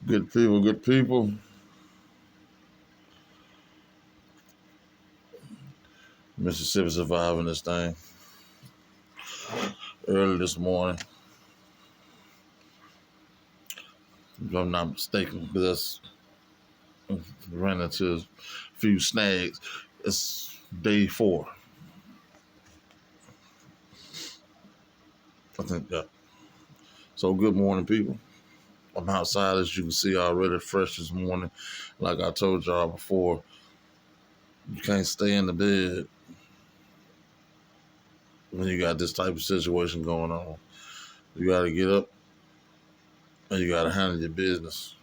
Good people, good people. Mississippi surviving this thing early this morning, if I'm not mistaken, because I ran into a few snags. It's day 4, I think. Yeah. So good morning, people. I'm outside, as you can see, already fresh this morning. Like I told y'all before, you can't stay in the bed when you got this type of situation going on. You got to get up and you got to handle your business.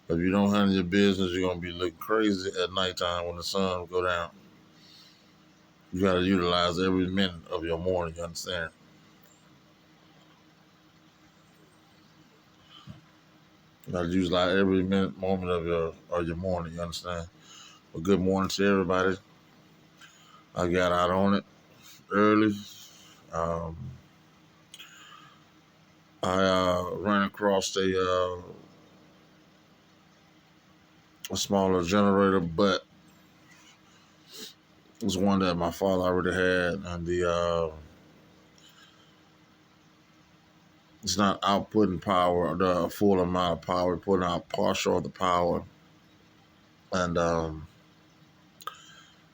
If you don't handle your business, you're gonna be looking crazy at nighttime when the sun go down. You gotta utilize every minute of your morning. You understand? You gotta utilize every minute, moment of your morning. You understand? Well, good morning to everybody. I got out on it early. Um, I ran across a smaller generator, but it was one that my father already had, and it's not outputting power, the full amount of power, putting out partial of the power, and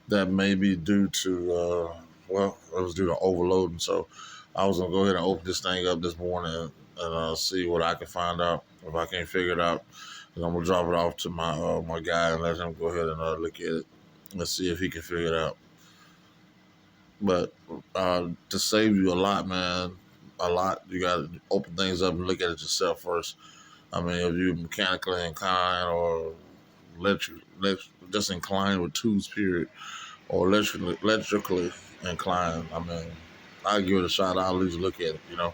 that may be due to it was due to overloading. So I was gonna go ahead and open this thing up this morning and see what I can find out. If I can't figure it out, then I'm gonna drop it off to my guy and let him go ahead and look at it and see if he can figure it out. But to save you a lot, man, you gotta open things up and look at it yourself first. I mean, if you're mechanically inclined or just inclined with tools, period, or electrically inclined, I mean, I'll give it a shot. I'll at least look at it, you know.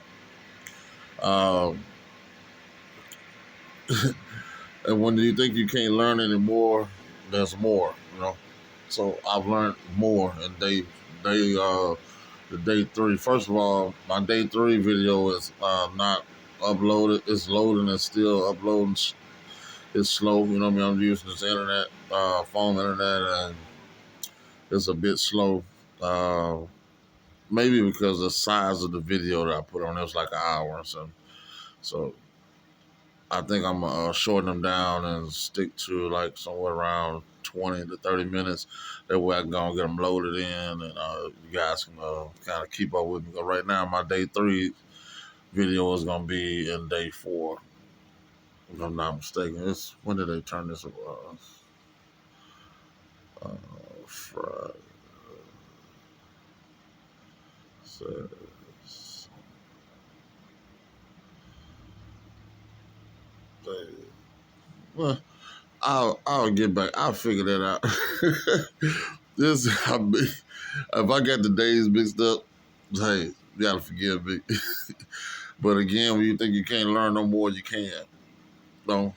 Um, and when you think you can't learn anymore, there's more, you know. So I've learned more in the day 3. First of all, my day 3 video is not uploaded. It's loading and still uploading. It's slow, you know what I mean? I'm using this internet, phone internet, and it's a bit slow. Maybe because the size of the video that I put on it was like an hour or something. So I think I'm gonna shorten them down and stick to like somewhere around 20 to 30 minutes. That way I can go and get them loaded in, and you guys can kind of keep up with me. But right now, my day 3 video is gonna be in day 4, if I'm not mistaken. When did they turn this? Friday. So, well, I'll get back. I'll figure that out. This if I got the days mixed up, hey, you gotta forgive me. But again, when you think you can't learn no more, you can. So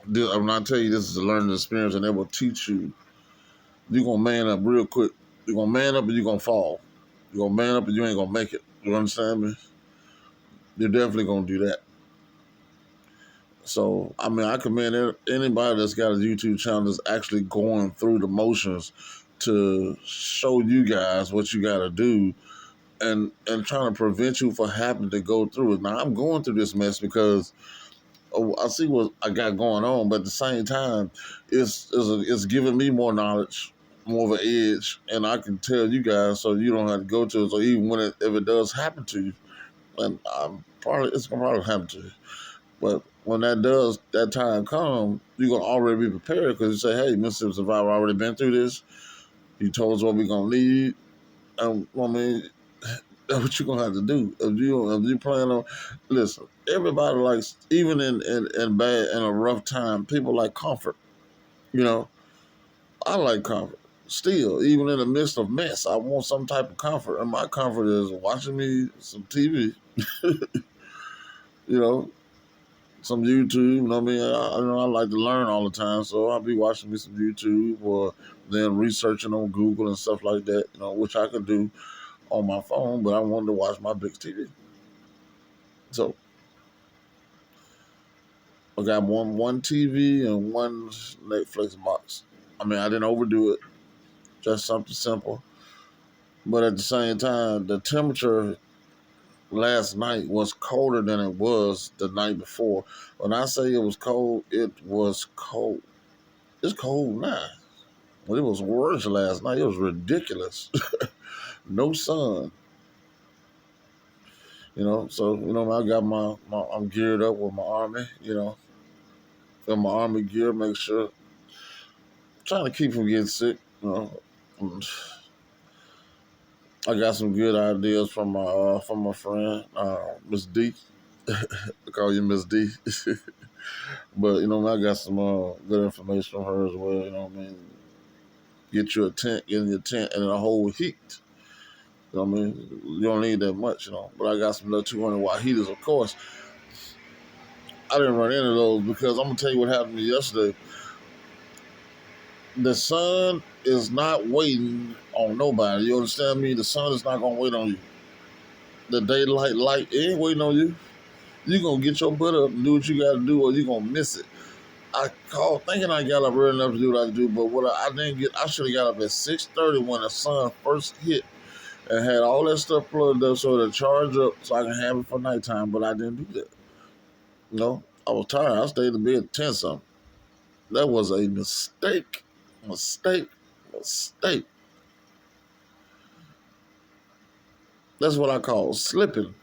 I'm not telling you this is a learning experience, and it will teach you. You're gonna man up real quick. You're gonna man up and you're gonna fall. You're gonna man up and you ain't gonna make it. You understand me? You're definitely gonna do that. So, I mean, I commend anybody that's got a YouTube channel that's actually going through the motions to show you guys what you got to do and trying to prevent you from having to go through it. Now, I'm going through this mess because I see what I got going on, but at the same time, it's giving me more knowledge, more of an edge, and I can tell you guys so you don't have to go to it. So even if it does happen to you, and it's gonna probably happen to you. But when that time come, you're gonna already be prepared because you say, "Hey, Mississippi Survivor already been through this. He told us what we're gonna need." I mean, that's what you're gonna have to do. If you plan on, listen. Everybody likes, even in a rough time, people like comfort. You know, I like comfort. Still, even in the midst of mess, I want some type of comfort, and my comfort is watching me some TV. You know, some YouTube. You know what I mean? I like to learn all the time, so I'll be watching me some YouTube or then researching on Google and stuff like that. You know, which I could do on my phone, but I wanted to watch my big TV. So I got one TV and one Netflix box. I mean, I didn't overdo it. Just something simple. But at the same time, the temperature last night was colder than it was the night before. When I say it was cold, it was cold. It's cold now. But it was worse last night. It was ridiculous. No sun. So I got I'm geared up with my army. Got my army gear. Make sure trying to keep from getting sick. I got some good ideas from my friend Miss D. I call you Miss D. But I got some good information from her as well. You know what I mean? Get you a tent, get in your tent, and a whole heat. You know what I mean? You don't need that much, But I got some little 200-watt heaters, of course. I didn't run into those because I'm gonna tell you what happened to me yesterday. The sun is not waiting on nobody. You understand me? The sun is not gonna wait on you. The daylight light ain't waiting on you. You gonna get your butt up and do what you gotta do, or you gonna miss it. I called thinking I got up early enough to do what I do, but what I didn't get, I should have got up at 6:30 when the sun first hit and had all that stuff plugged up so to charge up so I can have it for nighttime. But I didn't do that. I was tired. I stayed in bed at 10 something. That was a mistake. Mistake. That's what I call slipping.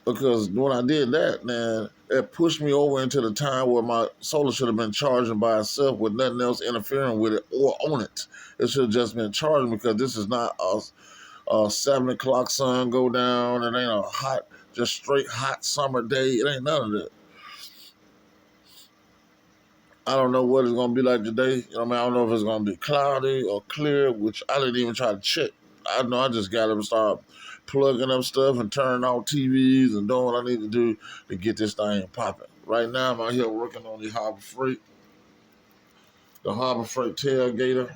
Because when I did that, man, it pushed me over into the time where my solar should have been charging by itself with nothing else interfering with it or on it. It should have just been charging because this is not a 7 o'clock sun go down. It ain't a hot, just straight hot summer day. It ain't none of that. I don't know what it's going to be like today. I don't know if it's going to be cloudy or clear, which I didn't even try to check. I know I just got to start plugging up stuff and turning off TVs and doing what I need to do to get this thing popping. Right now, I'm out here working on the Harbor Freight tailgater.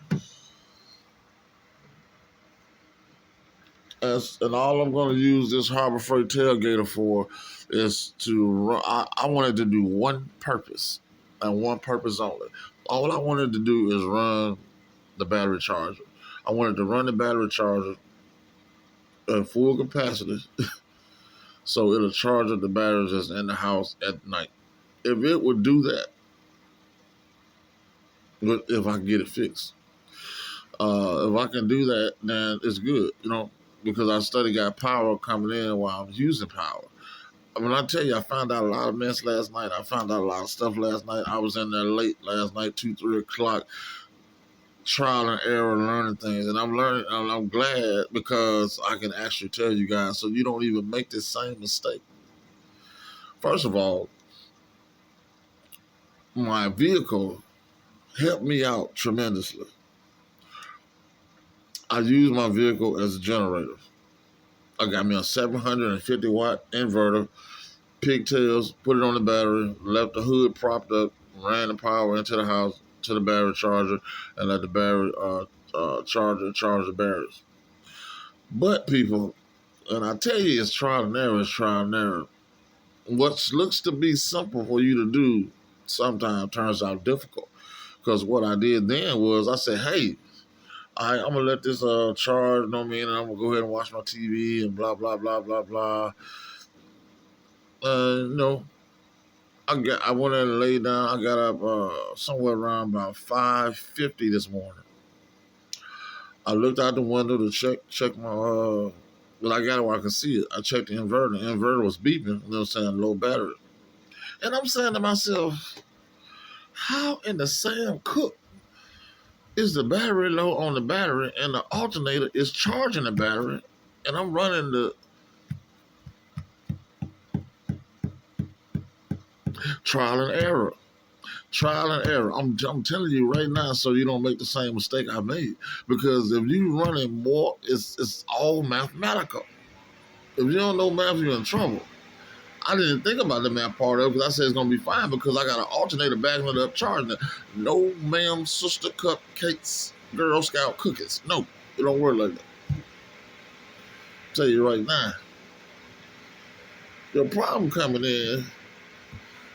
And all I'm going to use this Harbor Freight tailgater for is to run. I wanted to do one purpose and one purpose only. All I wanted to do is run the battery charger. I wanted to run the battery charger at full capacity so it'll charge up the batteries that's in the house at night. If it would do that, if I can get it fixed, if I can do that, then it's good, because I study got power coming in while I'm using power. When I tell you, I found out a lot of mess last night. I found out a lot of stuff last night. I was in there late last night, 2, 3 o'clock, trial and error, learning things. And I'm learning, and I'm glad because I can actually tell you guys so you don't even make this same mistake. First of all, my vehicle helped me out tremendously. I use my vehicle as a generator. I got me a 750-watt inverter, pigtails, put it on the battery, left the hood propped up, ran the power into the house to the battery charger, and let the battery charger charge the batteries. But people, and I tell you, it's trial and error. What looks to be simple for you to do sometimes turns out difficult. Because what I did then was I said, hey, I'm going to let this charge, and I'm going to go ahead and watch my TV and blah, blah, blah, blah, blah. I went in and laid down. I got up somewhere around about 5:50 this morning. I looked out the window to check my, I got it where I can see it. I checked the inverter. The inverter was beeping, saying low battery. And I'm saying to myself, how in the Sam Cook is the battery low on the battery and the alternator is charging the battery and I'm running the trial and error. I'm telling you right now so you don't make the same mistake I made. Because if you running more, it's all mathematical. If you don't know math, you're in trouble. I didn't think about the math part of it because I said it's going to be fine because I got an alternator backing it up charging it. No, ma'am, sister cupcakes, Girl Scout cookies. No, it don't work like that. Tell you right now. The problem coming in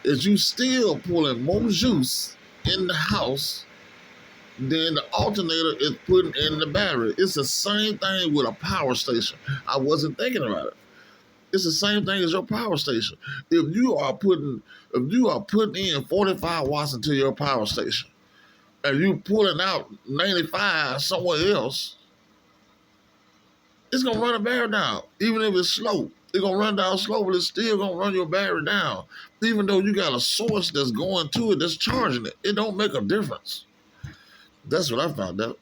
is you still pulling more juice in the house than the alternator is putting in the battery. It's the same thing with a power station. I wasn't thinking about it. It's the same thing as your power station. If you are putting in 45 watts into your power station and you pulling out 95 somewhere else, it's gonna run the battery down. Even if it's slow, it's gonna run down slow, but it's still gonna run your battery down. Even though you got a source that's going to it that's charging it, it don't make a difference. That's what I found out.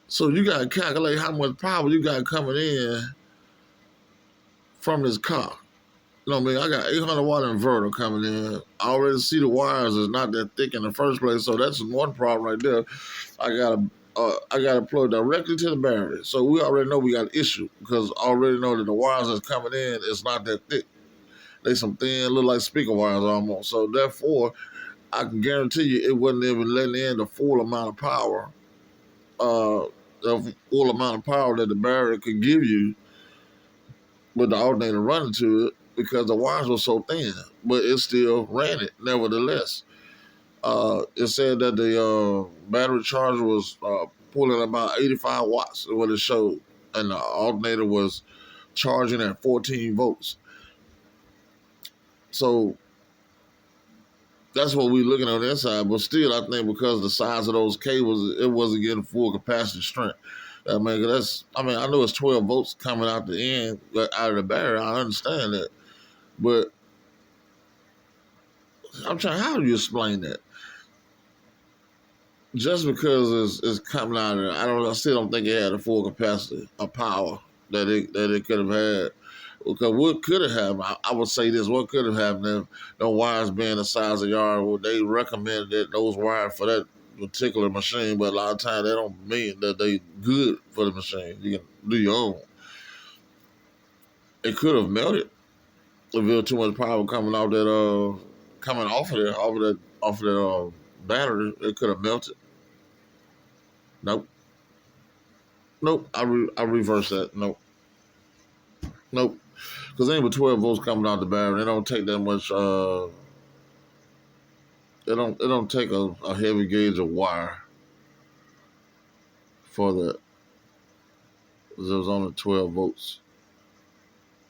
So you gotta calculate how much power you got coming in from this car. You know what I mean? I got 800-watt inverter coming in. I already see the wires is not that thick in the first place, so that's one problem right there. I gotta plug directly to the battery. So we already know we got an issue because I already know that the wires that's coming in is not that thick. They some thin, look like speaker wires almost. So therefore, I can guarantee you it wasn't even letting in the full amount of power, the full amount of power that the battery could give you with the alternator running to it because the wires were so thin, but it still ran it nevertheless. It said that the battery charger was pulling about 85 watts, is what it showed, and the alternator was charging at 14 volts. So that's what we're looking on the inside, but still, I think because of the size of those cables, it wasn't getting full capacity strength. I know it's 12 volts coming out the end, out of the battery. I understand that, but how do you explain that? Just because it's coming out of I still don't think it had the full capacity of power that it could have had. Because what could have happened, I would say this, what could have happened if the wires being the size of yard, well, they recommended that those wires for that particular machine, but a lot of times they don't mean that they good for the machine. You can do your own. It could have melted if there was too much power coming off that battery. It could have melted. Nope. Nope. I reverse that. Nope. Nope. Because ain't but 12 volts coming out the battery. It don't take that much. It don't take a heavy gauge of wire for that. It was only 12 volts.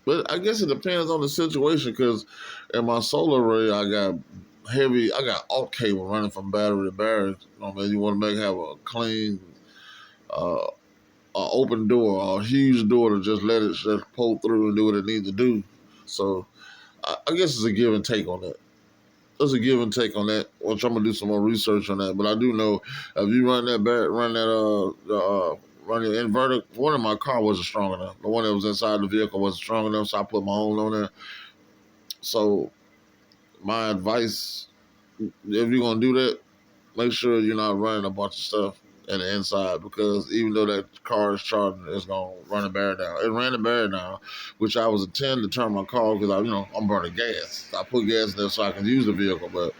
But I guess it depends on the situation. Because in my solar array, I got alt cable running from battery to battery. You want to have a clean, open door, or a huge door to just let it just pull through and do what it needs to do. So I guess it's a give and take on that. There's a give and take on that, which I'm gonna do some more research on that. But I do know if you run your inverter. One in my car wasn't strong enough. The one that was inside the vehicle wasn't strong enough, so I put my own on there. So my advice, if you're gonna do that, make sure you're not running a bunch of stuff in the inside, because even though that car is charging, it's gonna run the battery down. It ran the battery down, which I was intending to turn my car because I'm burning gas. I put gas in there so I can use the vehicle, but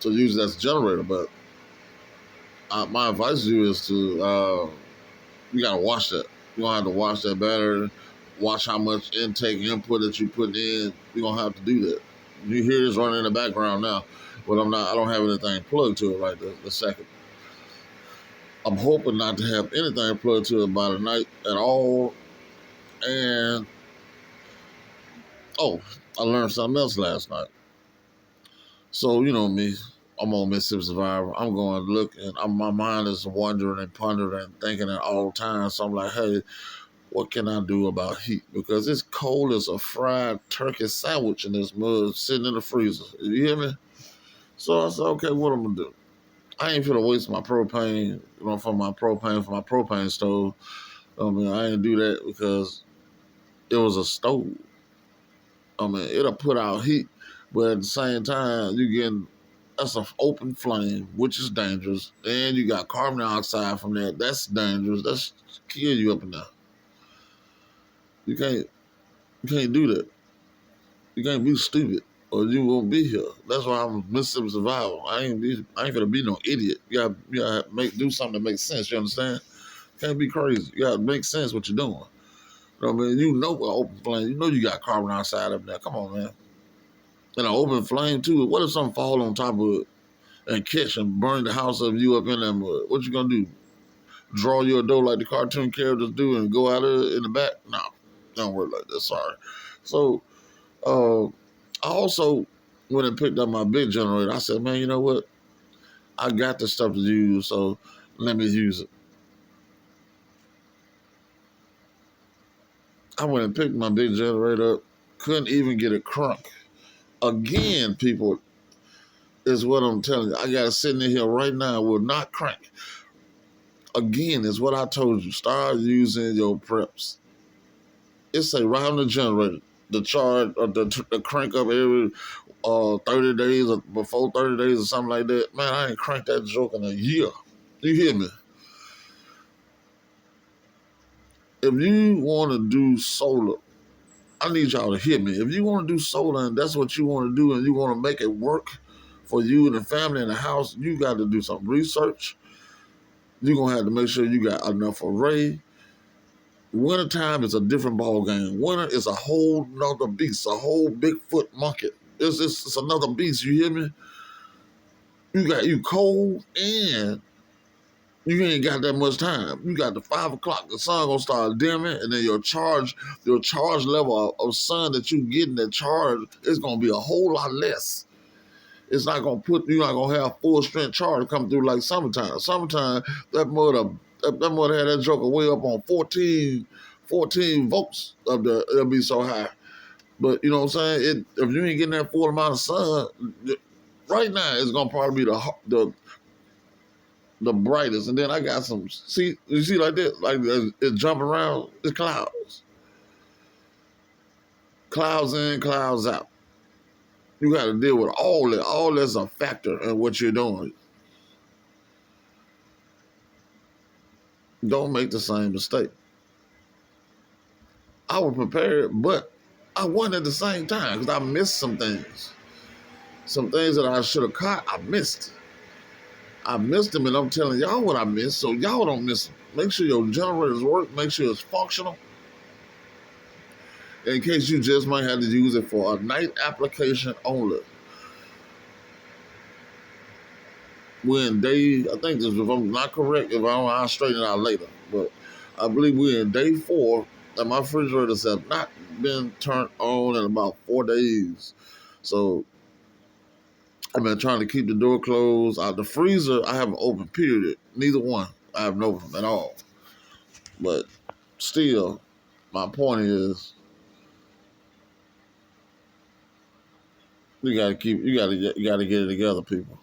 to use it as a generator. But my advice to you is to you gotta watch that. You're gonna have to watch that battery, watch how much intake input that you put in. You're gonna have to do that. You hear this running in the background now, but I don't have anything plugged to it right the second. I'm hoping not to have anything plugged to it by the night at all. And I learned something else last night. So you know me, I'm on Mississippi Survivor. I'm going to look, and my mind is wondering and pondering and thinking at all times. So I'm like, hey, what can I do about heat? Because it's cold as a fried turkey sandwich in this mud sitting in the freezer. You hear me? So I said, okay, what I'm gonna do? I ain't finna waste my propane, for my propane stove. I ain't do that because it was a stove. It'll put out heat, but at the same time, that's an open flame, which is dangerous, and you got carbon dioxide from that. That's dangerous. That's kill you up in there. You can't do that. You can't be stupid, or you won't be here. That's why I'm Mississippi Survival. I ain't gonna be no idiot. You gotta do something that makes sense. You understand? Can't be crazy. You gotta make sense what you're doing. You know what I mean? You know with open flame, you know you got carbon dioxide up there. Come on, man. And an open flame too. What if something fall on top of it and catch and burn the house of you up in that mud? What you gonna do? Draw your door like the cartoon characters do and go out of it in the back? No, don't work like that. Sorry. So I also went and picked up my big generator. I said, man, you know what? I got this stuff to use, so let me use it. I went and picked my big generator up. Couldn't even get it crunk. Again, people, is what I'm telling you. I got it sitting in here right now. Will not crank. Again, is what I told you. Start using your preps. It's a right on the generator. The charge or the crank up every 30 days or before 30 days or something like that. Man, I ain't cranked that joke in a year. You hear me? If you want to do solar, I need y'all to hear me. If you want to do solar and that's what you want to do and you want to make it work for you and the family in the house, you got to do some research. You're going to have to make sure you got enough array. Wintertime is a different ball game. Winter is a whole nother beast, a whole Bigfoot monkey. It's another beast, you hear me? You cold and you ain't got that much time. You got the 5 o'clock, the sun gonna start dimming, and then your charge level of sun that you getting that charge is gonna be a whole lot less. It's not gonna you're not gonna have full strength charge come through like summertime. Summertime, that mother had that joker way up on 14 volts up there. It'll be so high. But you know what I'm saying? If you ain't getting that full amount of sun, right now it's gonna probably be the brightest. And then I got some, you see like that? Like it's jumping around, it's clouds. Clouds in, clouds out. You got to deal with all that. All that's a factor in what you're doing. Don't make the same mistake. I was prepared, but I wasn't at the same time because I missed some things. Some things that I should have caught, I missed. I missed them, and I'm telling y'all what I missed, so y'all don't miss them. Make sure your generators work. Make sure it's functional. In case you just might have to use it for a night application only. We're in day, I think this, if I'm not correct, if I don't, I'll straighten it out later. But I believe we're in day 4, and my refrigerators have not been turned on in about 4 days. So I've been trying to keep the door closed. The freezer, I haven't opened, period. Neither one. I haven't opened at all. But still, my point is, you gotta get it together, people.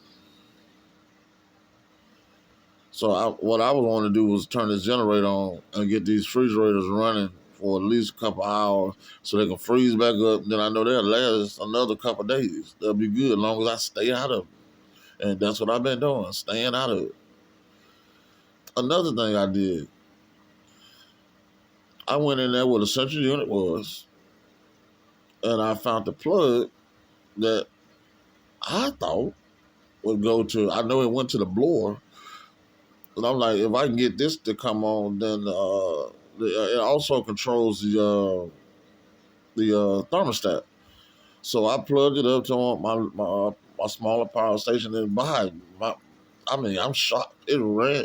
So what I would want to do was turn this generator on and get these refrigerators running for at least a couple hours so they can freeze back up. Then I know they'll last another couple days. They'll be good as long as I stay out of it. And that's what I've been doing, staying out of it. Another thing I did, I went in there where the central unit was, and I found the plug that I thought would go to, I know it went to the blower, and I'm like, if I can get this to come on, then it also controls the thermostat. So I plugged it up to my smaller power station and I'm shocked. It ran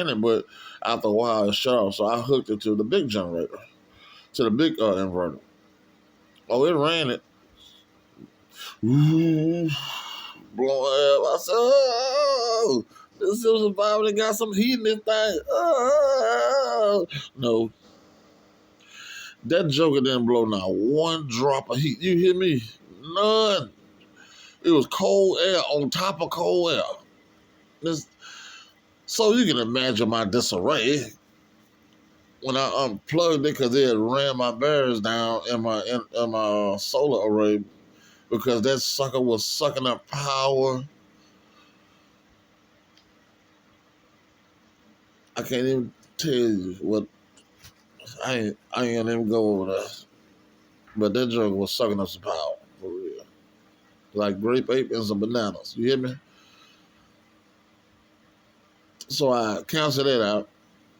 it, but after a while it shut off. So I hooked it to the big generator, to the big inverter. Oh, it ran it. Ooh, blowing up. I said, oh, this is finally got some heat in this thing. Oh, no. That joker didn't blow not one drop of heat. You hear me? None. It was cold air on top of cold air. So you can imagine my disarray when I unplugged it because it had ran my bearings down in my solar array because that sucker was sucking up power. I can't even tell you what. I ain't gonna even go over that. But that joker was sucking up some power for real, like grape ape and some bananas. You hear me? So I canceled that out,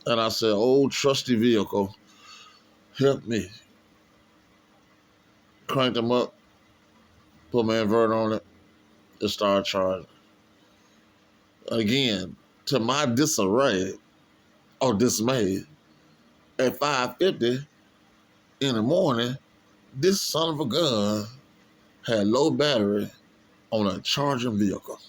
and I said, "Old trusty vehicle, help me. Crank them up, put my inverter on it, and start charging. Again, to my disarray or dismay, at 5:50 in the morning, this son of a gun had low battery on a charging vehicle.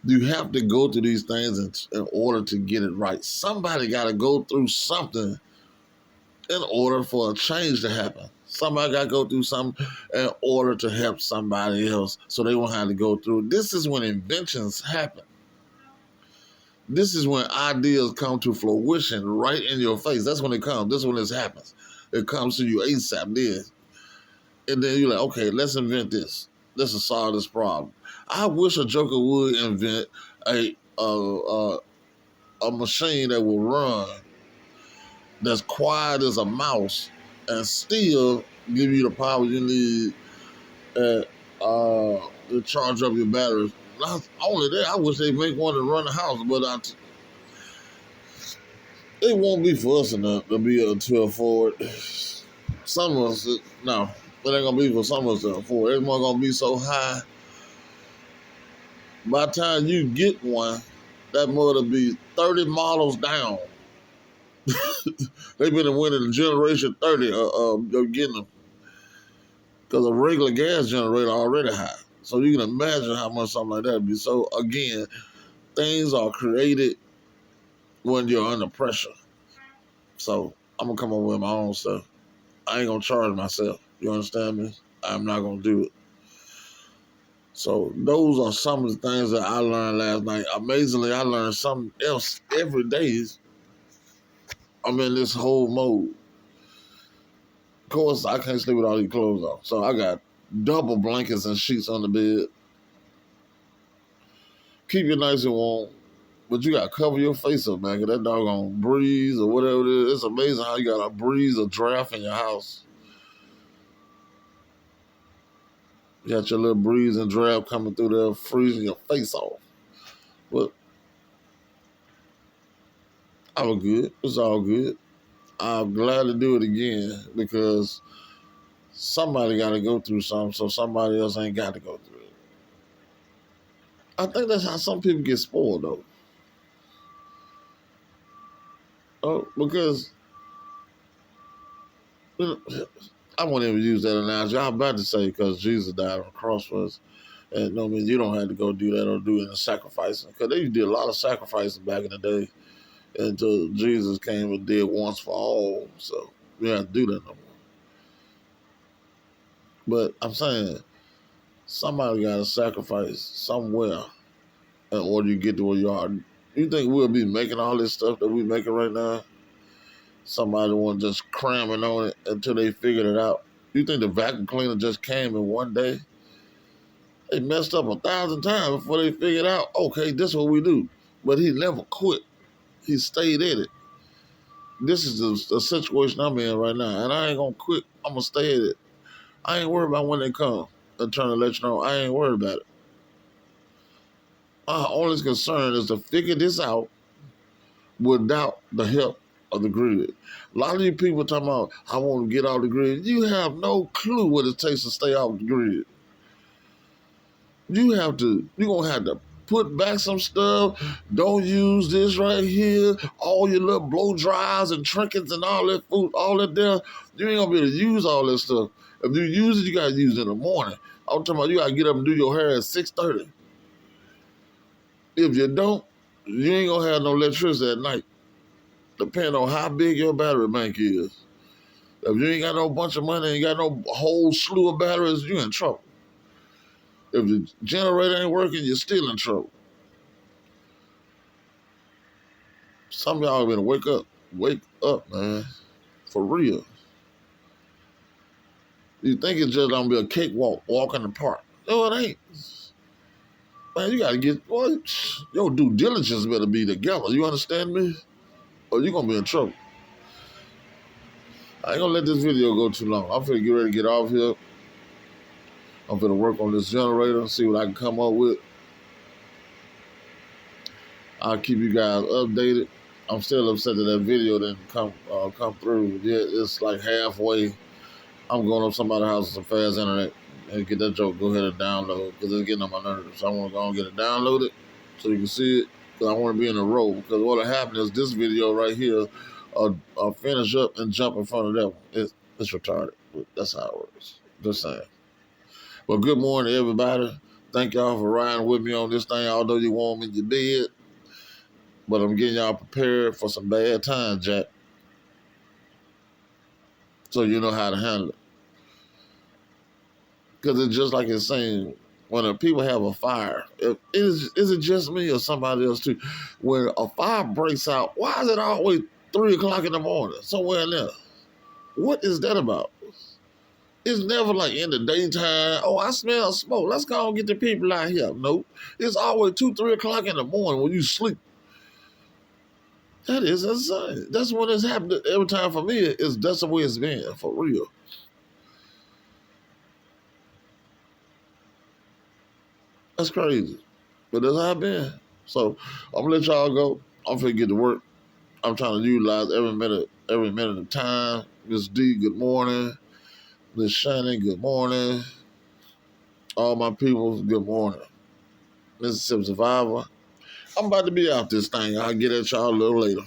You have to go through these things in order to get it right. Somebody got to go through something in order for a change to happen. Somebody got to go through something in order to help somebody else so they won't have to go through. This is when inventions happen. This is when ideas come to fruition right in your face. That's when it comes. This is when this happens. It comes to you ASAP. This. And then you're like, okay, let's invent this. Let's solve this problem. I wish a joker would invent a machine that will run that's quiet as a mouse and still give you the power you need to charge up your batteries. Not only that, I wish they make one to run the house, but it won't be for us enough to be able to afford. Some of us, no, it ain't gonna be for some of us to afford. It's more gonna be so high. By the time you get one, that mother be 30 models down. They've been winning the generation 30 of getting them. Because a regular gas generator already high. So you can imagine how much something like that would be. So again, things are created when you're under pressure. So I'm gonna come up with my own stuff. I ain't gonna charge myself. You understand me? I'm not gonna do it. So those are some of the things that I learned last night. Amazingly, I learned something else every day. I'm in this whole mode. Of course, I can't sleep with all these clothes on. So I got double blankets and sheets on the bed. Keep it nice and warm. But you gotta cover your face up, man, 'cause that doggone breeze or whatever it is. It's amazing how you got a breeze or draft in your house. You got your little breeze and draft coming through there, freezing your face off. But I was good. It's all good. I'm glad to do it again because somebody got to go through something so somebody else ain't got to go through it. I think that's how some people get spoiled, though. Oh, because I won't even use that analogy. I'm about to say because Jesus died on the cross for us. And no, I mean, you don't have to go do that or do any sacrificing. Because they did a lot of sacrificing back in the day until Jesus came and did once for all. So we don't have to do that no more. But I'm saying somebody got to sacrifice somewhere in order to get to where you are. You think we'll be making all this stuff that we're making right now? Somebody want just cramming on it until they figured it out. You think the vacuum cleaner just came in one day? They messed up 1,000 times before they figured out, okay, this is what we do. But he never quit. He stayed in it. This is the situation I'm in right now. And I ain't going to quit. I'm going to stay in it. I ain't worried about when they come. I'm trying to let you know, I ain't worried about it. My only concern is to figure this out without the help of the grid. A lot of you people talking about, I want to get off the grid. You have no clue what it takes to stay off the grid. You're going to have to put back some stuff. Don't use this right here. All your little blow dries and trinkets and all that food, all that there. You ain't going to be able to use all that stuff. If you use it, you got to use it in the morning. I'm talking about you got to get up and do your hair at 6:30. If you don't, you ain't going to have no electricity at night. Depending on how big your battery bank is. If you ain't got no bunch of money and you got no whole slew of batteries, you in trouble. If the generator ain't working, you're still in trouble. Some of y'all better wake up, man. For real. You think it's just gonna be a cakewalk, walk in the park. No, it ain't. Man, you gotta get, boy, your due diligence better be together. You understand me? Or you're gonna be in trouble. I ain't gonna let this video go too long. I'm finna get ready to get off here. I'm finna work on this generator and see what I can come up with. I'll keep you guys updated. I'm still upset that that video didn't come through. Yeah, it's like halfway. I'm going up somebody's house with some fast internet and get that joke. Go ahead and download because it's getting on my nerves. So I want to go and get it downloaded so you can see it because I want to be in a row. Because what'll happen is this video right here, I'll finish up and jump in front of that one. It's retarded. But that's how it works. Just saying. Well, good morning, everybody. Thank y'all for riding with me on this thing, although you want me to bed. But I'm getting y'all prepared for some bad times, Jack. So you know how to handle it. Because it's just like it's saying, when people have a fire, is it just me or somebody else too? When a fire breaks out, why is it always 3 o'clock in the morning, somewhere in there? What is that about? It's never like in the daytime. Oh, I smell smoke. Let's go and get the people out here. Nope. It's always 2, 3 o'clock in the morning when you sleep. That is insane. That's when it's happened every time for me. That's the way it's been, for real. That's crazy. But that's how it been. So I'm gonna let y'all go. I'm finna get to work. I'm trying to utilize every minute of time. Miss D, good morning. Miss Shannon, good morning. All my people, good morning. Mississippi Survivor. I'm about to be out this thing. I'll get at y'all a little later.